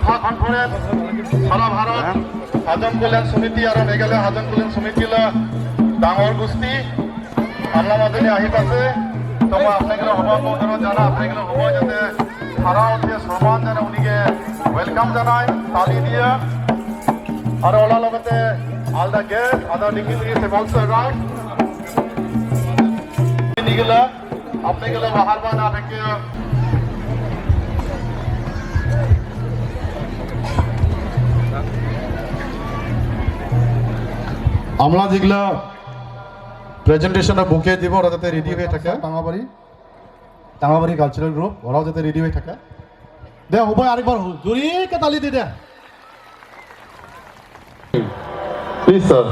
মহা কনফারেন্স সারা ভারত হাজং কল্যাণ সমিতি আৰু মেঘালয় হাজং কল্যাণ সমিতিলৈ ডাঙৰ গোষ্ঠী আমলা মাজুলী আহি পাইছে। তো মই আপোনালোকে সভাপতিক জানা আপোনালোকে হ'ব যাতে সারা উঠিয়ে সন্মান জানে উনিকে ওয়েলকাম জানায় তালি দিয়ে আৰু ওলাৰ লগতে all the guests, other dignitaries have also arrived. निकला अपने के लिए बाहर बना रखे আমলা যেগুলা প্রেজেন্টেশনের বুকে দিব ওরা যাতে রেডি হয়ে থাকে টাঙাবাড়ি কালচারাল গ্রুপ ওরাও যাতে রেডি হয়ে থাকে দে উভয় আরেকবার জোরে তালি দিয়ে দে প্লিজ স্যার।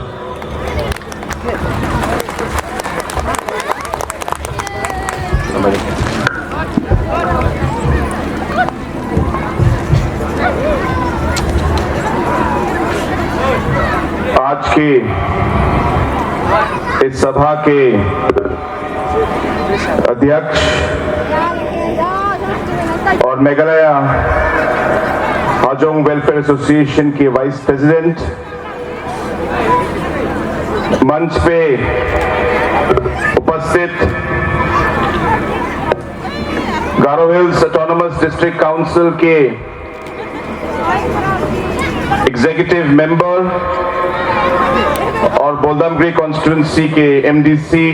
आज की इस सभा के अध्यक्ष और मेघालय हाजोंग वेलफेयर एसोसिएशन के वाइस प्रेसिडेंट, मंच पे उपस्थित गारो हिल्स ऑटोनमस डिस्ट्रिक्ट काउंसिल के एग्जीक्यूटिव मेंबर और बोल्दामगिरी कॉन्स्टिट्यूंसी के एमडीसी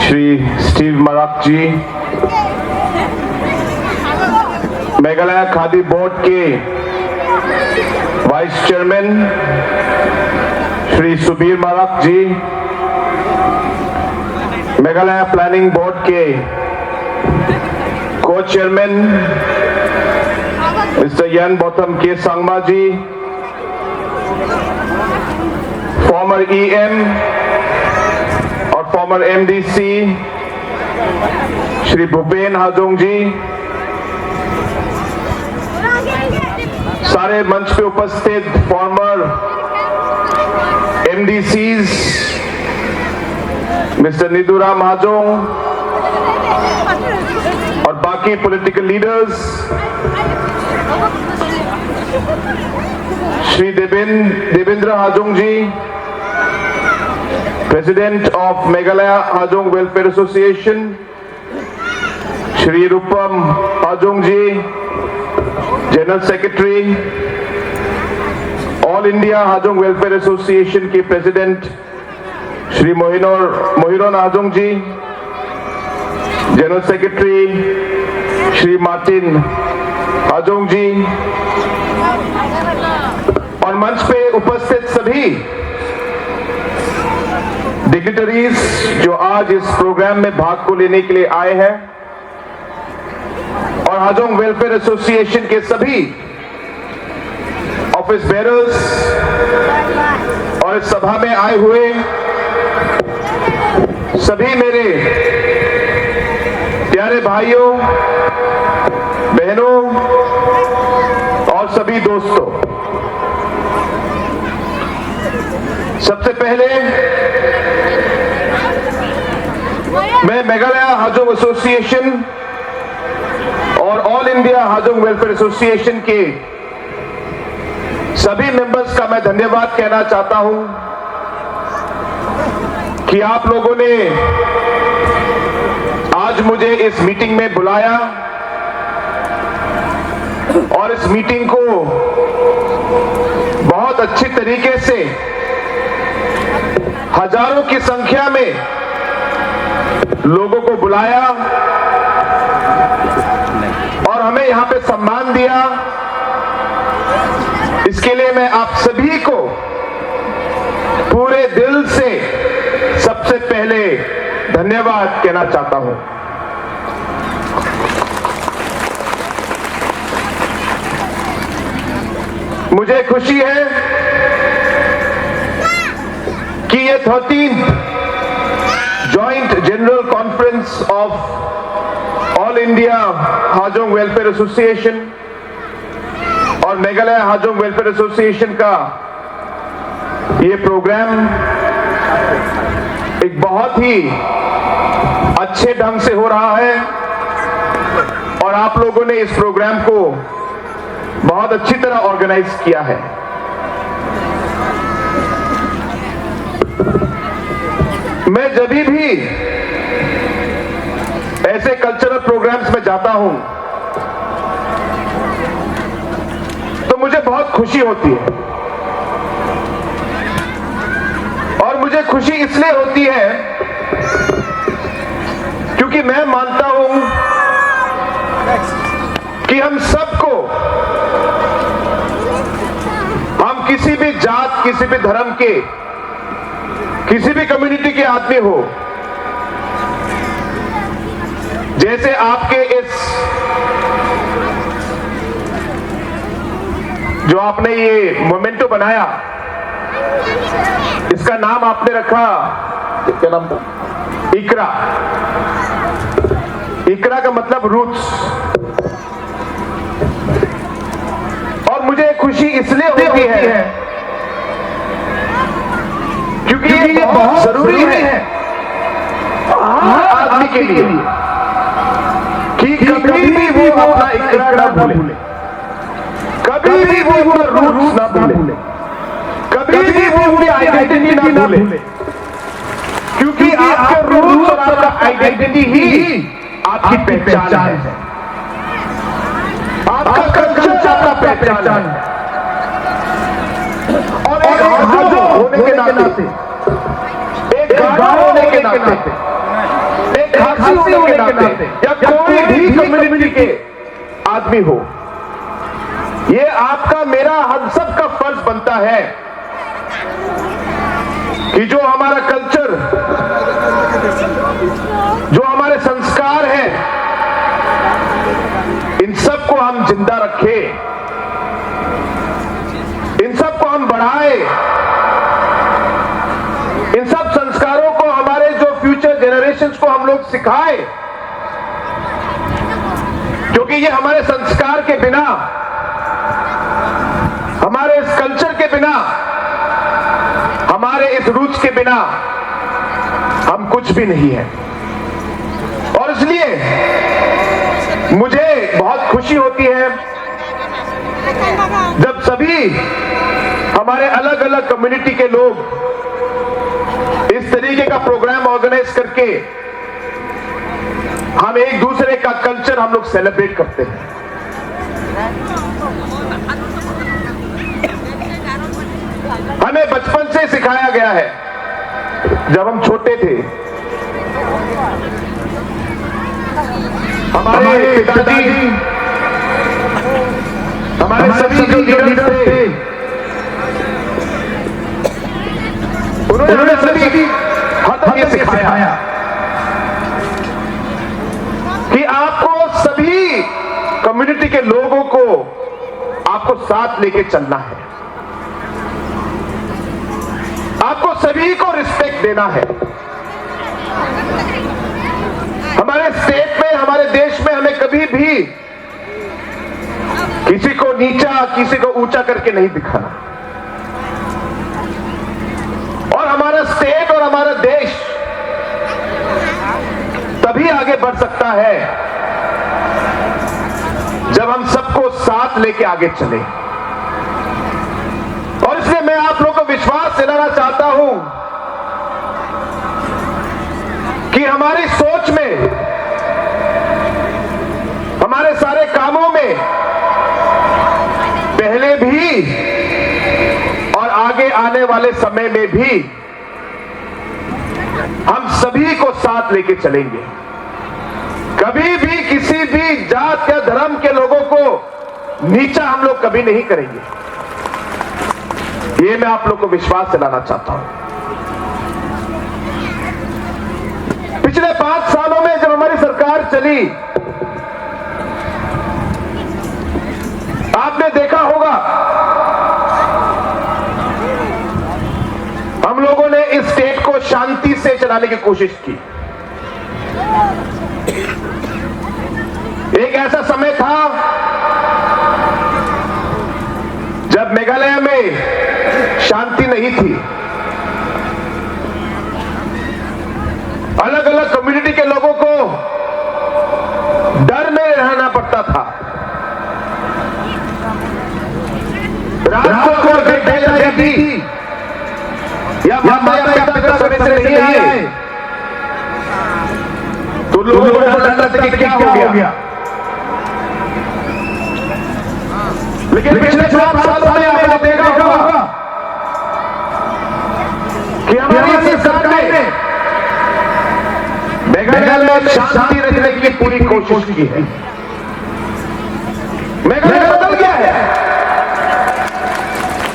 श्री स्टीव मराक जी, मेघालय खादी बोर्ड के वाइस चेयरमैन श्री सुबीर मराक जी, मेघालय प्लानिंग बोर्ड के को चेयरमैन मिस्टर यान बॉटम के सांगमा जी, फॉर्मर ईएम और फॉर्मर एमडीसी श्री भूपेन हाजोंग जी, सारे मंच पे उपस्थित फॉर्मर एमडीसीज मिस्टर निदुराम हाजोंग और बाकी political leaders, Shri Devendra Hajong ji, president of Meghalaya Hajong welfare association, Shri Rupam Hajong ji, general secretary, all India Hajong welfare association के president Shri Mohiron Hajong ji, general secretary Shri Martin Hajong ji और मंच पे उपस्थित सभी डिग्निटरीज जो आज इस प्रोग्राम में भाग को लेने के लिए आए हैं और हाजोंग वेलफेयर एसोसिएशन के सभी ऑफिस बेयरर्स और इस सभा में आए हुए सभी मेरे प्यारे भाइयों बहनों और सभी दोस्तों, सबसे पहले मैं मेघालय हाजोंग एसोसिएशन और all India Hajong welfare association के सभी मेंबर्स का मैं धन्यवाद कहना चाहता हूं कि आप लोगों ने आज मुझे इस मीटिंग में बुलाया और इस मीटिंग को बहुत अच्छी तरीके से हजारों की संख्या में लोगों को बुलाया और हमें यहां पे सम्मान दिया। इसके लिए मैं आप सभी को पूरे दिल से सबसे पहले धन्यवाद कहना चाहता हूं। मुझे खुशी है कि ये 13th joint general conference of all India Hajong welfare association और मेघालय हाजोंग वेलफेयर एसोसिएशन का ये प्रोग्राम एक बहुत ही अच्छे ढंग से हो रहा है और आप लोगों ने इस प्रोग्राम को बहुत अच्छी तरह ऑर्गेनाइज किया है। मैं जब भी ऐसे कल्चरल प्रोग्राम्स में जाता हूं तो मुझे बहुत खुशी होती है, और मुझे खुशी इसलिए होती है क्योंकि मैं मानता हूं कि हम सबको, हम किसी भी जात, किसी भी धर्म के, किसी भी कम्युनिटी के आदमी हो, जैसे आपके इस जो आपने ये मोमेंटो बनाया, इसका नाम आपने रखा, क्या नाम था? इकरा। इकरा का मतलब रूट्स। और मुझे खुशी इसलिए होती है क्योंकि ये बहुत जरूरी है हर आदमी के लिए कि कभी भी वो अपना इकरा ना भूले, कभी भी वो अपना रूट्स ना भूले, कभी भी वो अपनी आइडेंटिटी ना भूले, क्योंकि आपके रूट्स और आपका आइडेंटिटी ही आपकी पहचान है, आपका कल्चर आपका पहचान है। और एक हाजो होने के नाते, एक गाँव होने के नाते, एक खासी होने के नाते, या कोई भी कम्युनिटी के आदमी हो, ये आपका, मेरा, हम सब का फर्ज बनता है कि जो हमारा कल्चर, जो हमारे संस्कार हैं, इन सबको हम जिंदा रखें, इन सबको हम बढ़ाएं, इन सब संस्कारों को हमारे जो फ्यूचर जनरेशंस को हम लोग सिखाएं, क्योंकि ये हमारे संस्कार के बिना, हमारे इस कल्चर के बिना, हमारे इस रूट्स के बिना हम कुछ भी नहीं है। और इसलिए मुझे बहुत खुशी होती है जब सभी हमारे अलग अलग कम्युनिटी के लोग इस तरीके का प्रोग्राम ऑर्गेनाइज करके हम एक दूसरे का कल्चर हम लोग सेलिब्रेट करते हैं। हमें बचपन से सिखाया गया है, जब हम छोटे थे, हमारे पिताजी, हमारे सभी जो लीडर थे, उन्होंने हमें सभी हद ये सिखाया कि आपको सभी कम्युनिटी के लोगों को आपको साथ लेके चलना है, आपको सभी को रिस्पेक्ट देना है। हमारे स्टेट में, हमारे देश में हमें कभी भी किसी को नीचा, किसी को ऊंचा करके नहीं दिखाना। और हमारा स्टेट और हमारा देश तभी आगे बढ़ सकता है जब हम सबको साथ लेके आगे चले। और इसलिए मैं आप लोगों को विश्वास दिलाना चाहता हूं कि हमारी सोच में, हमारे सारे कामों में, पहले भी और आगे आने वाले समय में भी हम सभी को साथ लेके चलेंगे। कभी भी किसी भी जात या धर्म के लोगों को नीचा हम लोग कभी नहीं करेंगे। ये मैं आप लोग को विश्वास दिलाना चाहता हूं। पिछले 5 सालों में जब हमारी सरकार चली, आपने देखा होगा हम लोगों ने इस स्टेट को शांति से चलाने की कोशिश की। एक ऐसा समय था जब मेघालय में शांति नहीं थी, अलग अलग कम्युनिटी के लोगों को डर में रहना पड़ता था। आहिस्ता आहिस्ता समय से नहीं आए तो लोगों को डर लगता था कि क्या हो गया। लेकिन पिछले 4 सालों में आपने देखा होगा कि हमारी सरकार ने मेघालय में शांति रखने की पूरी कोशिश की है। मेघालय बदल गया है,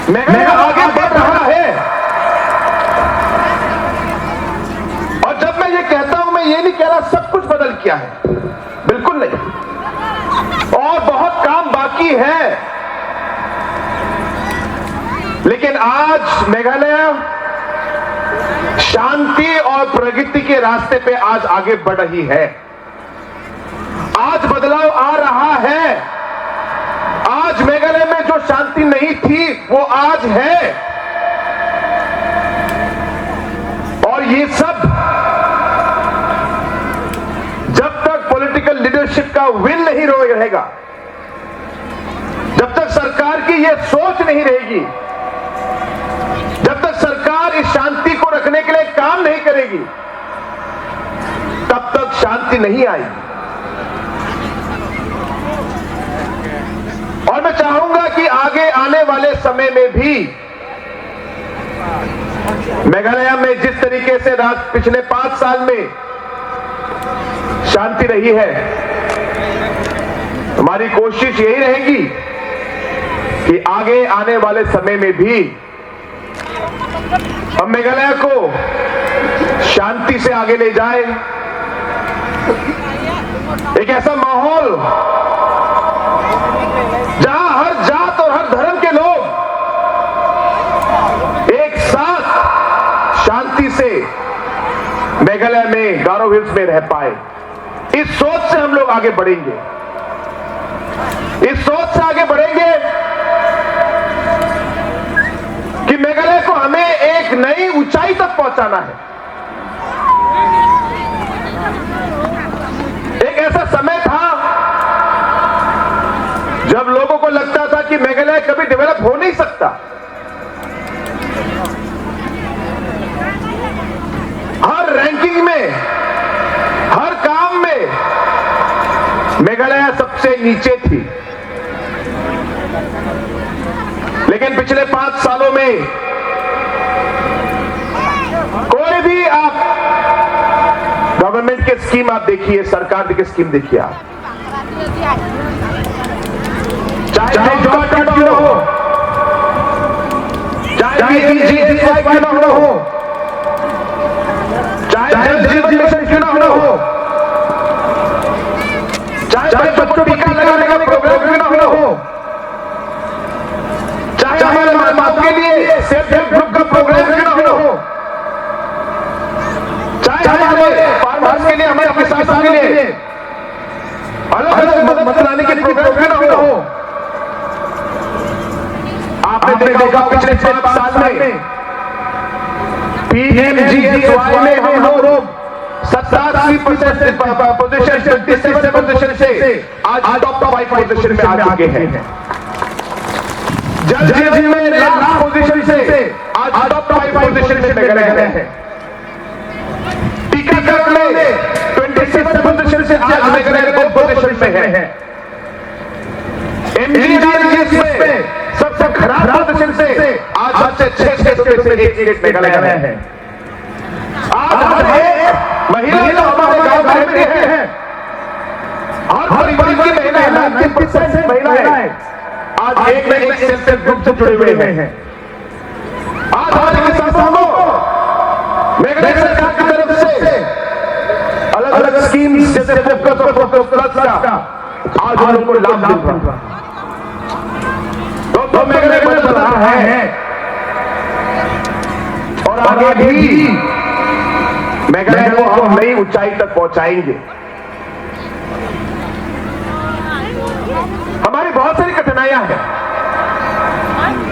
मेघालय आगे बढ़ रहा है। और जब मैं ये कहता हूं, मैं ये नहीं कह रहा सब कुछ बदल गया है, बिल्कुल नहीं, और बहुत काम बाकी है। लेकिन आज मेघालय शांति और प्रगति के रास्ते पे आज आगे बढ़ रही है। आज बदलाव आ रहा है। आज मेघालय में जो शांति नहीं थी वो आज है। और ये सब जब तक पॉलिटिकल लीडरशिप का विल नहीं रहेगा, जब तक सरकार की ये सोच नहीं रहेगी, जब तक सरकार इस शांति को रखने के लिए काम नहीं करेगी, तब तक शांति नहीं आएगी। और मैं चाहूंगा कि आगे आने वाले समय में भी मेघालय में जिस तरीके से पिछले 5 साल में शांति रही है, हमारी कोशिश यही रहेगी कि आगे आने वाले समय में भी हम मेघालय को शांति से आगे ले जाए। एक ऐसा माहौल जहां हर जात और हर धर्म के लोग एक साथ शांति से मेघालय में गारो हिल्स में रह पाए। इस सोच से हम लोग आगे बढ़ेंगे, इस सोच से आगे बढ़ेंगे कि मेघालय को हमें एक नई ऊंचाई तक पहुंचाना है। एक ऐसा समय था जब लोगों को लगता था कि मेघालय कभी डेवलप हो नहीं सकता। हर रैंकिंग में, हर काम में मेघालय सबसे नीचे थी। लेकिन पिछले 5 सालों में कोई भी आप गवर्नमेंट के स्कीम आप देखिए, सरकार की स्कीम देखिए आप, चाहे जॉब कार्ड क्यों ना हो, चाहे PMGSY क्यों ना हो, चाहे जल जीवन मिशन क्यों ना हो, चाहे बच्चों को टीका लगाने का प्रोग्राम क्यों ना हो, चाहे हमारे माँ बाप के लिए सेल्फ हेल्प ग्रुप का प्रोग्राम क्यों ना हो, चाहे हमारे फार्मर्स के लिए, हमारे किसानों के लिए अलग अलग मदद कराने के प्रोग्राम क्यों ना हो। आपने देखा पिछले 5 साल में PMGSY में हम लोग 87% पोजीशन, 27 पोजीशन से आज टॉप 5 पोजीशन में आ चुके हैं। जल जीवन में लास्ट पोजीशन से आज टॉप 5 पोजीशन में मेघालय है। टीकाकरण में 26 पोजीशन से आज मेघालय टॉप पोजीशन में है। MGNRGS में सबसे खराब पोजीशन से आज सबसे अच्छे स्टेट में एक स्टेट मेघालय है। आज महिला जो हमारे गांव में है, हर परिवार की महिला है, 90% महिला है, आज एक न एक सेल्फ हेल्प ग्रुप से जुड़े हुए हैं। आज हमारे किसानों को मेघालय सरकार की तरफ से अलग अलग स्कीम्स जैसे फोकस और फोकस प्लस का आज उन लोगों को लाभ मिल रहा है। तो मेघालय में चल रहा है और आगे भी मेघालय को हम नई ऊंचाई तक पहुंचाएंगे। हमारी बहुत सारी कठिनाइयां हैं।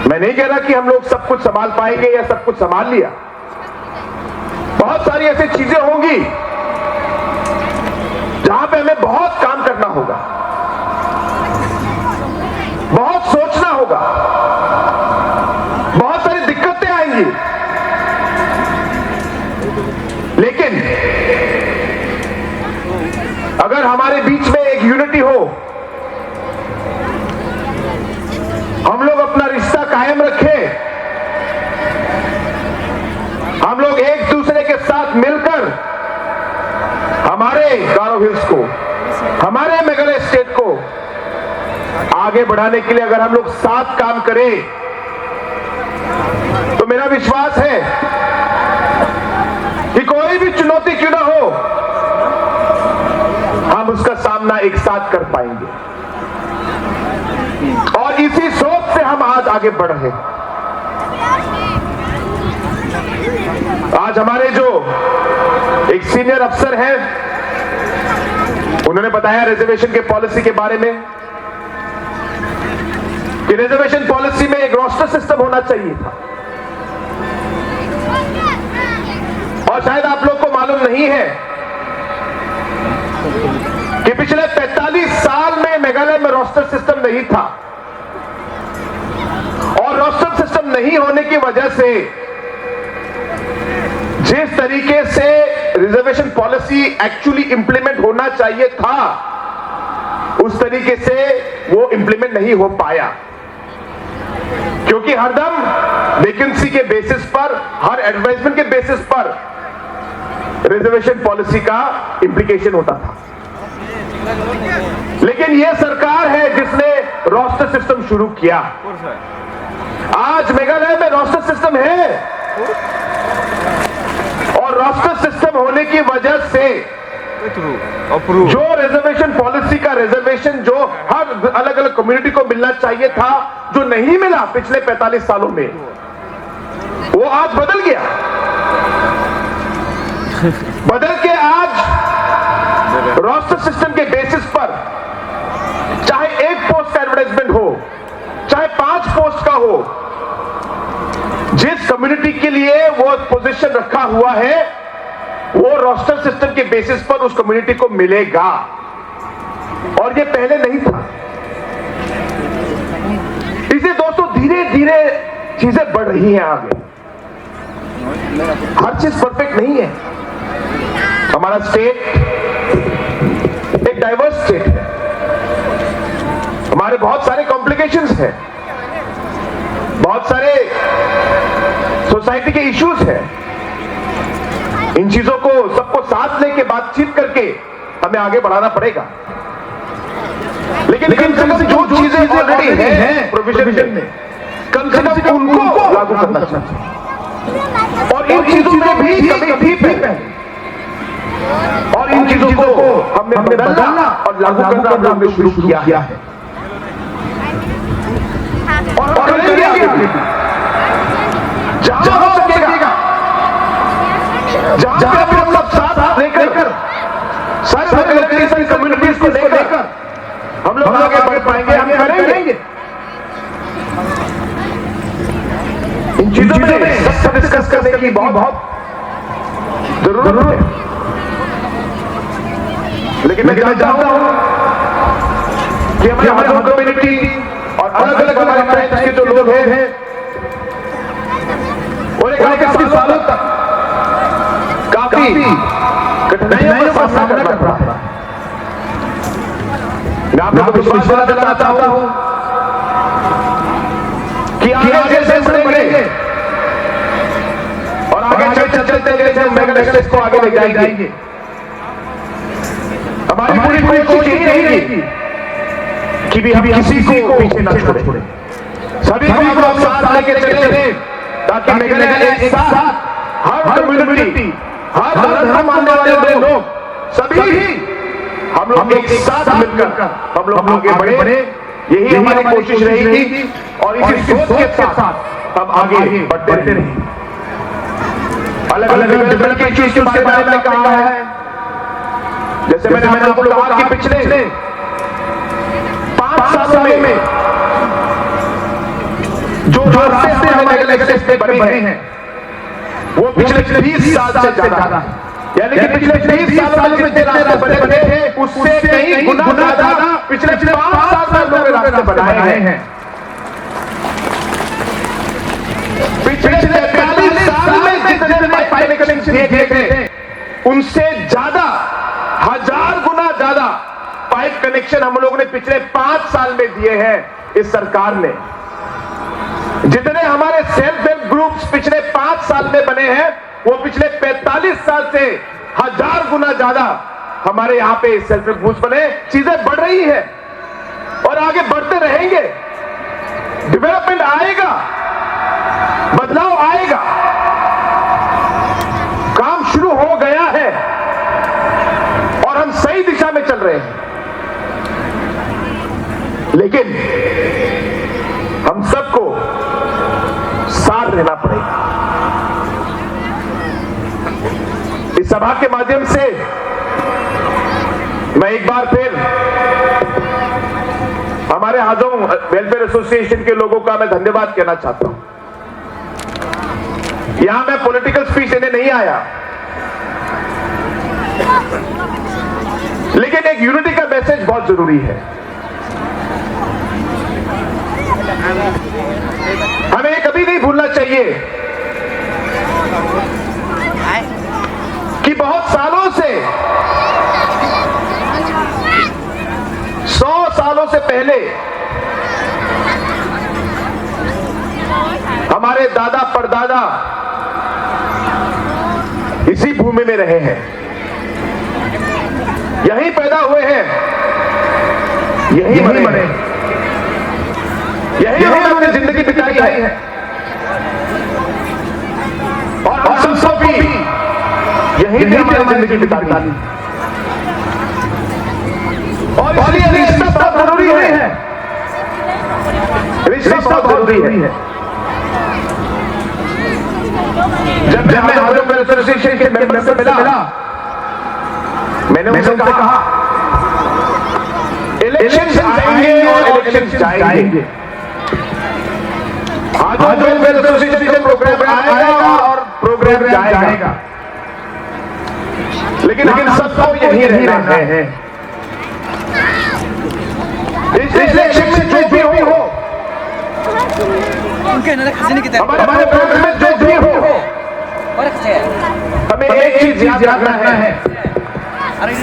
मैं नहीं कह रहा कि हम लोग सब कुछ संभाल पाएंगे या सब कुछ संभाल लिया। बहुत सारी ऐसी चीजें होंगी जहां पे हमें बहुत काम करना होगा, बहुत सोचना होगा, बहुत सारी दिक्कतें आएंगी। अगर हमारे बीच में एक यूनिटी हो, हम लोग अपना रिश्ता कायम रखें, हम लोग एक दूसरे के साथ मिलकर हमारे गारो हिल्स को, हमारे मेघालय स्टेट को आगे बढ़ाने के लिए अगर हम लोग साथ काम करें, तो मेरा विश्वास है कि कोई भी चुनौती क्यों ना हो, हम उसका सामना एक साथ कर पाएंगे। और इसी सोच से हम आज आगे बढ़ रहे हैं। आज हमारे जो एक सीनियर अफसर हैं, उन्होंने बताया रिजर्वेशन के पॉलिसी के बारे में कि रिजर्वेशन पॉलिसी में एक रोस्टर सिस्टम होना चाहिए था। और शायद आप लोग को मालूम नहीं है कि पिछले 45 साल में मेघालय में रोस्टर सिस्टम नहीं था। और रोस्टर सिस्टम नहीं होने की वजह से जिस तरीके से रिजर्वेशन पॉलिसी एक्चुअली इंप्लीमेंट होना चाहिए था, उस तरीके से वो इंप्लीमेंट नहीं हो पाया, क्योंकि हरदम वैकेंसी के बेसिस पर, हर एडवर्टाइजमेंट के बेसिस पर रिजर्वेशन पॉलिसी का इंप्लीकेशन होता था। लेकिन यह सरकार है जिसने रोस्टर सिस्टम शुरू किया। आज मेघालय में रोस्टर सिस्टम है, और रोस्टर सिस्टम होने की वजह से जो रिजर्वेशन पॉलिसी का रिजर्वेशन जो हर अलग अलग कम्युनिटी को मिलना चाहिए था, जो नहीं मिला पिछले 45 सालों में, वो आज बदल गया। बदल के आज रोस्टर सिस्टम के बेसिस पर चाहे एक पोस्ट का एडवर्टाइजमेंट हो, चाहे 5 पोस्ट का हो, जिस कम्युनिटी के लिए वो पोजीशन रखा हुआ है, वो रोस्टर सिस्टम के बेसिस पर उस कम्युनिटी को मिलेगा। और ये पहले नहीं था। इसे दोस्तों धीरे धीरे चीजें बढ़ रही हैं आगे। हर चीज परफेक्ट नहीं है। हमारा स्टेट एक डाइवर्स स्टेट है। हमारे बहुत सारे कॉम्प्लिकेशंस हैं, बहुत सारे सोसाइटी के इश्यूज हैं। इन चीजों को सबको साथ लेके बातचीत करके हमें आगे बढ़ाना पड़ेगा। लेकिन कम से कम जो चीजें ऑलरेडी हैं प्रोविजन में, कम से कम उनको लागू करना चाहिए। और इन चीजों में भी कभी पहले, और इन चीजों को हमने बदलना और लागू करना हमने शुरू किया है। और करेंगे आगे जहां हो सकेगा, जहां पे हम सब साथ लेकर सारे कम्युनिटीज को लेकर हम लोग आगे बढ़ पाएंगे, हम करेंगे। इन चीजों में सब डिस्कस करने की बहुत जरूरत है। लेकिन मैं जानता हूं कि हमारे होम कम्युनिटी और अलग अलग हमारे ट्राइब्स के जो लोग हैं, और एक काफी सालों तक काफी कठिनाइयों का सामना कर रहा है। मैं आप लोगों को विश्वास दिलाना चाहता हूं कि आगे से बढ़ेंगे और आगे चलते चलते मेघालय को आगे ले जाएंगे। हमारी पूरी कोशिश यही रहेगी कि भी हम किसी को पीछे न छोड़े, सभी को हम लोग साथ लेके चले, ताकि मेघालय एक साथ हर कम्युनिटी, हर धर्म मानने वाले लोग सभी हम लोग एक साथ मिलकर हम लोग आगे बढ़े। यही हमारी कोशिश रहेगी और इसी सोच के साथ हम आगे बढ़ते रहेंगे। अलग अलग डेवलपमेंट इश्यूज के बारे में कहा है, जैसे मैंने आपको कहा कि पिछले 5 सालों में जो रास्ते हमारे मेघालय स्टेट में बने हैं, वो पिछले 20 साल से ज्यादा है। यानी कि पिछले 20 सालों में जितने रास्ते बने थे, उससे कई गुना ज्यादा पिछले 5 साल में लोग रास्ते बनाए गए हैं। पिछले 45 साल में जितने पाइप कनेक्शन दिए गए थे, उनसे ज्यादा 1000 गुना ज्यादा कनेक्शन हम लोगों ने पिछले 5 साल में दिए हैं इस सरकार ने। जितने हमारे सेल्फ हेल्प ग्रुप्स पिछले 5 साल में बने हैं वो पिछले 45 साल से 1000 गुना ज्यादा हमारे यहां पे सेल्फ हेल्प ग्रुप्स बने। चीजें बढ़ रही है और आगे बढ़ते रहेंगे। डेवलपमेंट आएगा, बदलाव आएगा, काम शुरू हो गया है और हम सही दिशा में चल रहे हैं। लेकिन हम सबको साथ रहना पड़ेगा। इस सभा के माध्यम से मैं एक बार फिर हमारे हाजोंग वेलफेयर एसोसिएशन के लोगों का मैं धन्यवाद कहना चाहता हूं। यहां मैं पॉलिटिकल स्पीच देने नहीं आया, लेकिन एक यूनिटी का मैसेज बहुत जरूरी है। हमें ये कभी नहीं भूलना चाहिए कि बहुत सालों से 100 सालों से पहले हमारे दादा परदादा इसी भूमि में रहे हैं, यहीं पैदा हुए हैं, यहीं मरे, यही उन्होंने जिंदगी बिताई है और हम सब भी यही हमारी जिंदगी बितानी। और इसलिए रिश्ता बहुत जरूरी है, रिश्ता बहुत जरूरी है। जब मैं हाजोंग वेलफेयर एसोसिएशन के मेंबर से मिला, मैंने उनसे कहा इलेक्शन आएंगे और इलेक्शन जाएंगे। हाजोंग वेलफेयर एसोसिएशन का प्रोग्राम आएगा और प्रोग्राम जाएगा, लेकिन हम सबको यही रहना है। इस इलेक्शन में जो भी हो, हमारे प्रोग्राम में जो भी हो, हमें एक चीज याद रखना है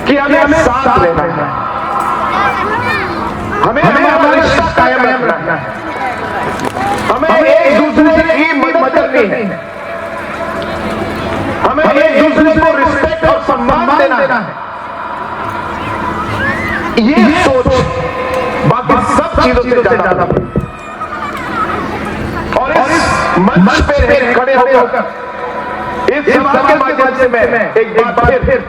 कि हमें साथ रहना है, हमें हमारा रिश्ता कायम रखना है, हमें एक दूसरे की मदद करनी है, हमें एक दूसरे को रिस्पेक्ट और सम्मान देना है। ये सोच बाकी सब चीजों से ज्यादा और इस मंच पे खड़े होकर इस सभा के माध्यम से मैं एक बार फिर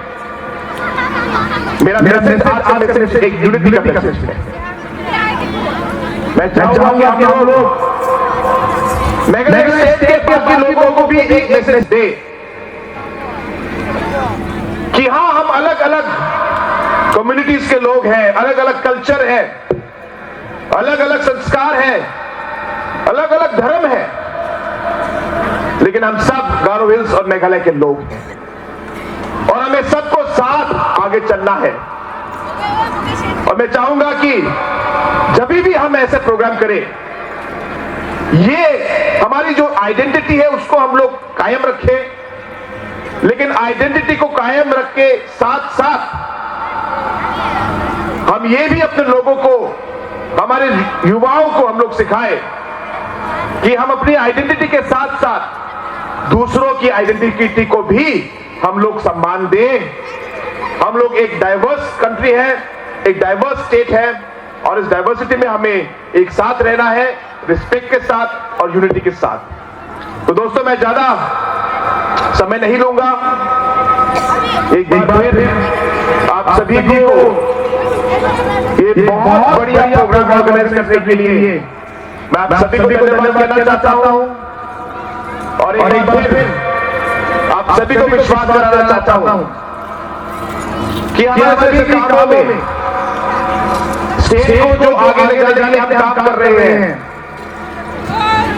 मेरा मैसेज एक यूनिटी का मैसेज है। मैं चाहूंगा कि हम लोग स्टेट के बाकी लोगों को भी एक मैसेज दे कि हाँ, हम अलग अलग कम्युनिटीज के लोग हैं, अलग अलग कल्चर है, अलग अलग संस्कार है, अलग अलग धर्म है, लेकिन हम सब गारो हिल्स और मेघालय के लोग हैं और हमें सबको साथ आगे चलना है। और मैं चाहूंगा कि जब भी हम ऐसे प्रोग्राम करें, ये हमारी जो आइडेंटिटी है उसको हम लोग कायम रखें, लेकिन आइडेंटिटी को कायम रख के साथ साथ हम ये भी अपने लोगों को, हमारे युवाओं को हम लोग सिखाएं कि हम अपनी आइडेंटिटी के साथ साथ दूसरों की आइडेंटिटी को भी हम लोग सम्मान दें। हम लोग एक डाइवर्स कंट्री है, एक डाइवर्स स्टेट है और इस डाइवर्सिटी में हमें एक साथ रहना है, रिस्पेक्ट के साथ और यूनिटी के साथ। तो दोस्तों, मैं ज्यादा समय नहीं लूंगा। एक बार आप सभी को ये बहुत बढ़िया प्रोग्राम ऑर्गेनाइज करने के लिए मैं आप सभी को धन्यवाद देना चाहता हूं और एक बार फिर आप सभी को विश्वास दिलाना चाहता हूं कि हमारे सभी कामों में स्टेट को जो आगे ले जाने के लिए हम काम कर रहे हैं,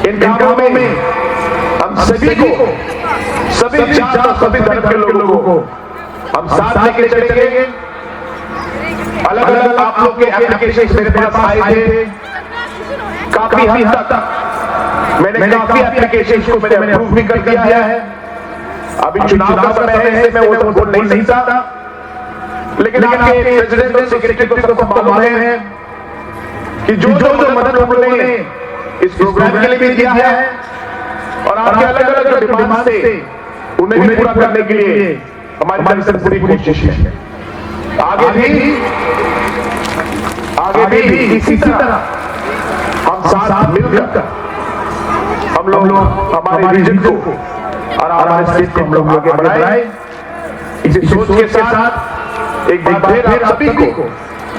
इन कामों में हम सभी को, सभी जात और सभी धर्म के लोगों को हम साथ लेके चलेंगे। अलग अलग आप लोग के एप्लीकेशन मेरे पास आए थे, काफी हद तक मैंने काफी एप्लीकेशन को मैंने अप्रूव भी कर दिया है। अभी चुनाव का समय है, इसलिए मैं वो बोल नहीं सकता, लेकिन आपके प्रेसिडेंट और सेक्रेटरी को सबको मालूम है कि जो मदद हम लोगों ने इस प्रोग्राम के लिए भी दिया है और आपके अलग अलग डिमांड से उन्हें भी पूरा करने के लिए हमारी तरफ से पूरी कोशिश है। आगे भी इसी तरह हम साथ मिलकर हम लोग हमारे रीजन को और हमारे स्टेट को हम लोग आगे बढ़ाएं। इसी सोच के साथ एक बार फिर आप सभी को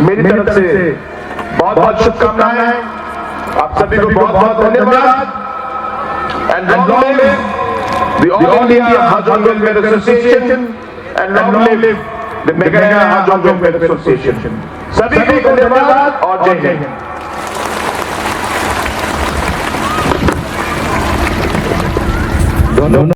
मेरी तरफ से बहुत बहुत शुभकामनाएं। आप सभी को बहुत बहुत धन्यवाद। And long live the all India Hajong welfare association and long live the Meghalaya Hajong welfare association. सभी को धन्यवाद और जय हिंद।